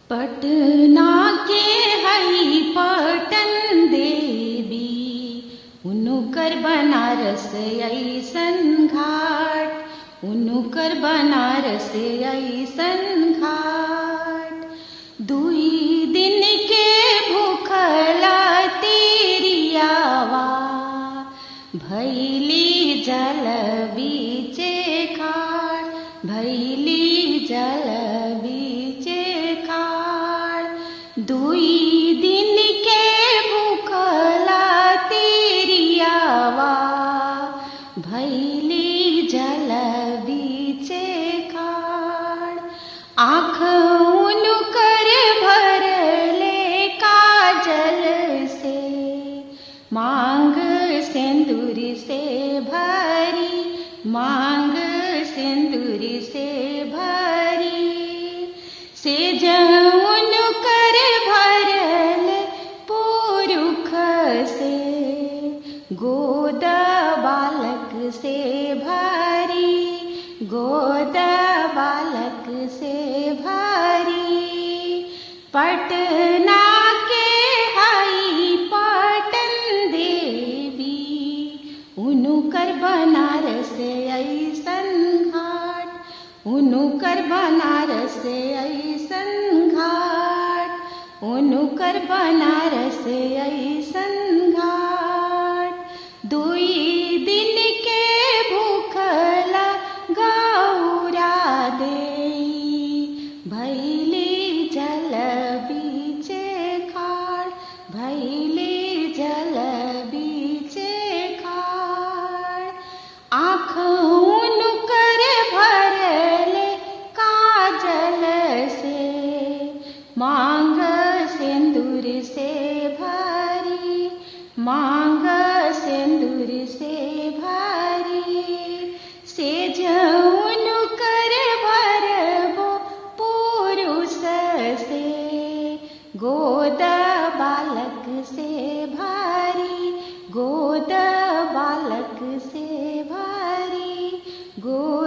पटना के हई पटन देवी, उनुकर बनारस ऐसन घाट, उनुकर बनारस ऐसन घाट। दुई दिन के भूखला तेरियावा, भैली जल बीचे खाड़, भैली जल बीचे खाड़। दुई दिन के भूखला तेरियावा, भैली जल बीचे खाड़। आँख उनुकर भरले काजल से, मांग सिंदूर से भरी, मांग सिंदूर से भरी। सेज उनुकर भरल पुरुख से, गोद बालक से भरी, गोद बालक से भरी। पटना के हई पटन देवी, उनुकर बनारस ऐसन घाट, उनुकर बनारस ऐसन घाट, उनुकर बनारस ऐसन घाट। दुई दिन के भूखला गौरा देई, भैली जल बीचे खाड़, भैली जल बीचे खाड़। आँख उनुकर भरले काजल से, मांग सिंदूर से भरी, मांग सिंदूर से भरी। सेज उनुकर भरबो पुरुष से, गोद बालक से भरी, गोद बालक से भरी, गोद